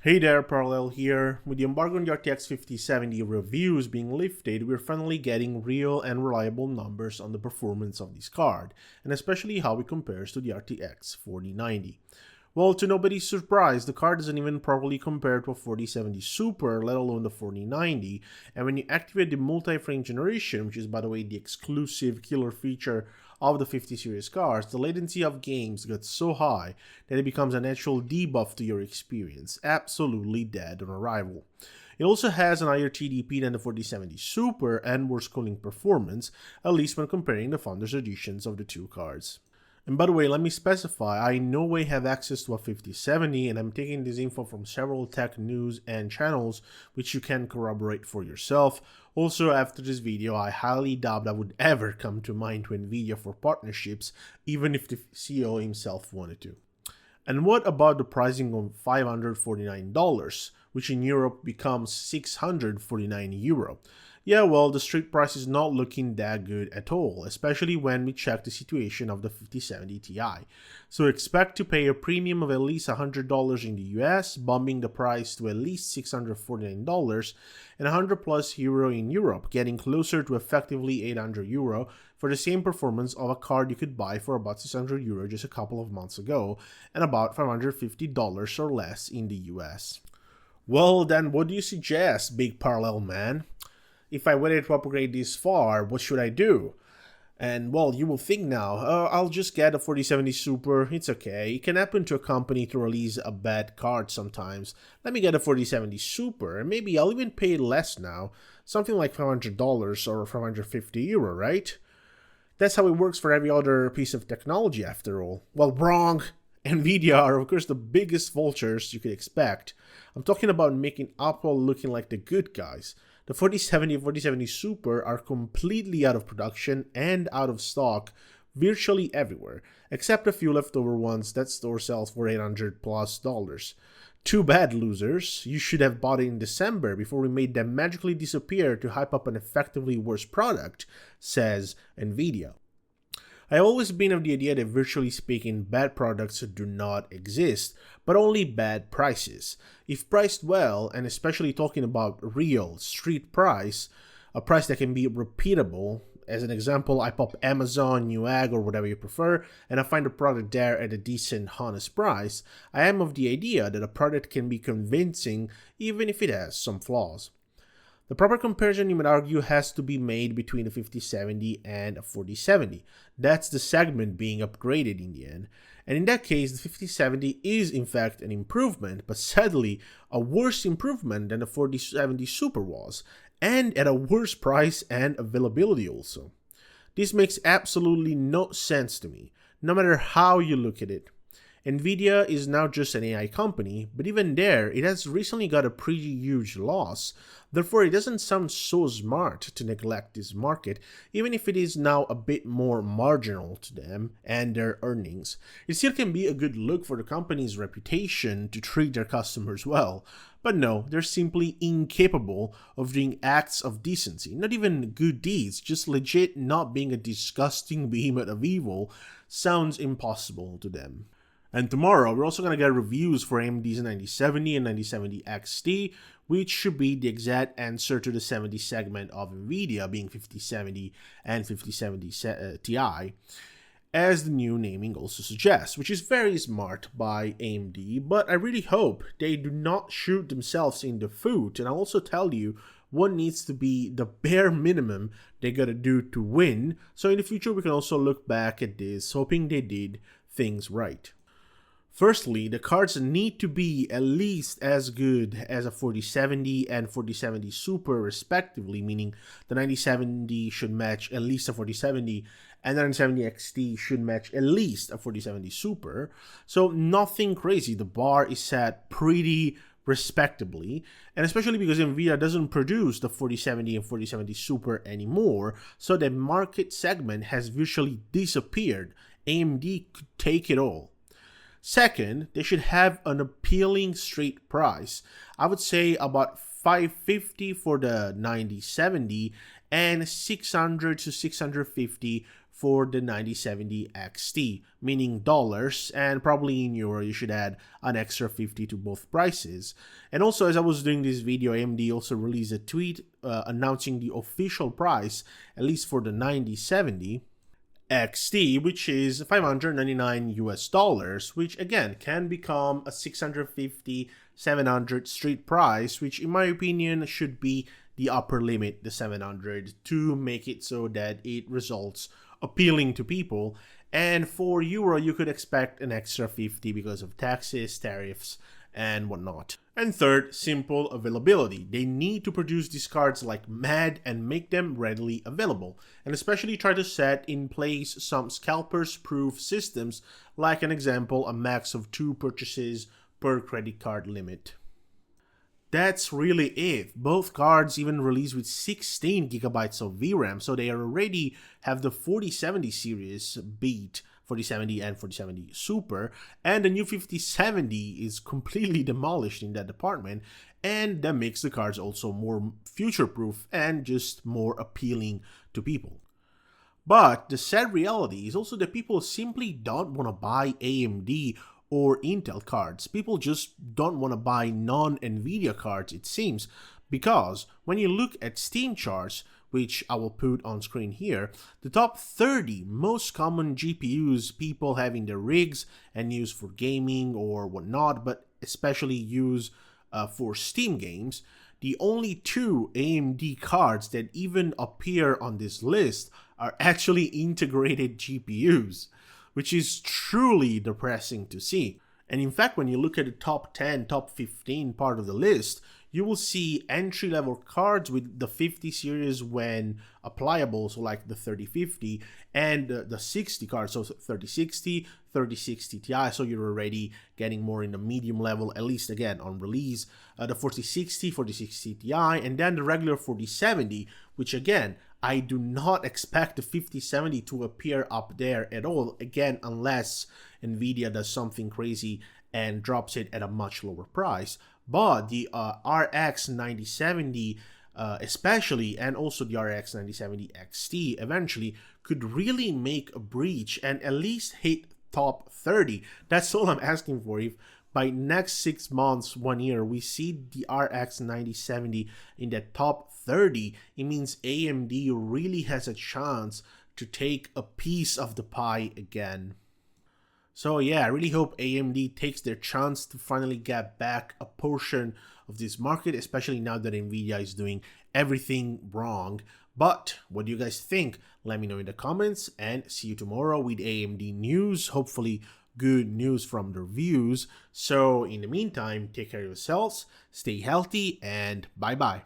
Hey there, Parallel here. With the embargo on the RTX 5070 reviews being lifted, we're finally getting real and reliable numbers on the performance of this card, and especially how it compares to the RTX 4090. Well, to nobody's surprise, the card doesn't even properly compare to a 4070 Super, let alone the 4090, and when you activate the multi-frame generation, which is by the way the exclusive killer feature of the 50 series cards, the latency of games gets so high that it becomes a natural debuff to your experience, absolutely dead on arrival. It also has an higher TDP than the 4070 Super and worse cooling performance, at least when comparing the Founders Editions of the two cards. And by the way, let me specify, I in no way have access to a 5070 and I'm taking this info from several tech news and channels which you can corroborate for yourself. Also, after this video, I highly doubt I would ever come to mind to Nvidia for partnerships, even if the CEO himself wanted to. And what about the pricing of $549, which in Europe becomes €649? Yeah, well, the street price is not looking that good at all, especially when we check the situation of the 5070 Ti. So expect to pay a premium of at least $100 in the US, bumping the price to at least $649, and €100+ in Europe, getting closer to effectively €800 for the same performance of a card you could buy for about €600 just a couple of months ago, and about $550 or less in the US. Well, then what do you suggest, big parallel man? If I waited to upgrade this far, what should I do? And well, you will think now, I'll just get a 4070 Super, it's okay. It can happen to a company to release a bad card sometimes. Let me get a 4070 Super, and maybe I'll even pay less now. Something like $500 or €550, right? That's how it works for every other piece of technology after all. Well, wrong! Nvidia are of course the biggest vultures you could expect. I'm talking about making Apple looking like the good guys. The 4070 and 4070 Super are completely out of production and out of stock virtually everywhere, except a few leftover ones that store sells for $800+. Too bad, losers. You should have bought it in December before we made them magically disappear to hype up an effectively worse product, says Nvidia. I've always been of the idea that virtually speaking, bad products do not exist, but only bad prices. If priced well, and especially talking about real street price, a price that can be repeatable. As an example, I pop Amazon, Newegg, or whatever you prefer, and I find a product there at a decent, honest price. I am of the idea that a product can be convincing even if it has some flaws. The proper comparison, you might argue, has to be made between a 5070 and a 4070. That's the segment being upgraded in the end. And in that case, the 5070 is in fact an improvement, but sadly, a worse improvement than the 4070 Super was, and at a worse price and availability also. This makes absolutely no sense to me, no matter how you look at it. Nvidia is now just an AI company, but even there, it has recently got a pretty huge loss. Therefore, it doesn't sound so smart to neglect this market, even if it is now a bit more marginal to them and their earnings. It still can be a good look for the company's reputation to treat their customers well. But no, they're simply incapable of doing acts of decency, not even good deeds, just legit not being a disgusting behemoth of evil sounds impossible to them. And tomorrow, we're also going to get reviews for AMD's 9070 and 9070 XT, which should be the exact answer to the 70 segment of Nvidia, being 5070 and 5070 Ti, as the new naming also suggests, which is very smart by AMD, but I really hope they do not shoot themselves in the foot, and I'll also tell you what needs to be the bare minimum they gotta do to win, so in the future we can also look back at this, hoping they did things right. Firstly, the cards need to be at least as good as a 4070 and 4070 Super respectively, meaning the 9070 should match at least a 4070 and the 9070 XT should match at least a 4070 Super. So nothing crazy, the bar is set pretty respectably, and especially because Nvidia doesn't produce the 4070 and 4070 Super anymore, so the market segment has virtually disappeared. AMD could take it all. Second, they should have an appealing street price. I would say about $550 for the 9070 and $600 to $650 for the 9070 XT, meaning dollars, and probably in euro you should add an extra 50 to both prices. And also, as I was doing this video, AMD also released a tweet announcing the official price, at least for the 9070 XT, which is $599 US, which again can become a 650, 700 street price, which in my opinion should be the upper limit, the 700, to make it so that it results appealing to people. And for euro, you could expect an extra 50 because of taxes, tariffs, and whatnot. And third, simple availability. They need to produce these cards like mad and make them readily available, and especially try to set in place some scalpers-proof systems, like an example, a max of 2 purchases per credit card limit. That's really it. Both cards even released with 16 gigabytes of VRAM, so they already have the 4070 series beat 4070 and 4070 Super, and the new 5070 is completely demolished in that department, and that makes the cards also more future-proof and just more appealing to people. But the sad reality is also that people simply don't want to buy AMD or Intel cards. People just don't want to buy non-Nvidia cards, it seems, because when you look at Steam charts, which I will put on screen here, the top 30 most common GPUs people have in their rigs and use for gaming or whatnot, but especially use for Steam games, the only 2 AMD cards that even appear on this list are actually integrated GPUs, which is truly depressing to see. And in fact, when you look at the top 10, top 15 part of the list, you will see entry-level cards with the 50 series when applicable, so like the 3050, and the 60 cards, so 3060, 3060 Ti, so you're already getting more in the medium level, at least again on release, the 4060, 4060 Ti, and then the regular 4070, which again, I do not expect the 5070 to appear up there at all, again, unless Nvidia does something crazy and drops it at a much lower price. But the RX 9070 especially, and also the RX 9070 XT eventually, could really make a breach and at least hit top 30. That's all I'm asking for. If by next 6 months, 1 year, we see the RX 9070 in the top 30, it means AMD really has a chance to take a piece of the pie again. So yeah, I really hope AMD takes their chance to finally get back a portion of this market, especially now that Nvidia is doing everything wrong. But what do you guys think? Let me know in the comments, and see you tomorrow with AMD news, hopefully good news from the reviews. So in the meantime, take care of yourselves, stay healthy, and bye bye.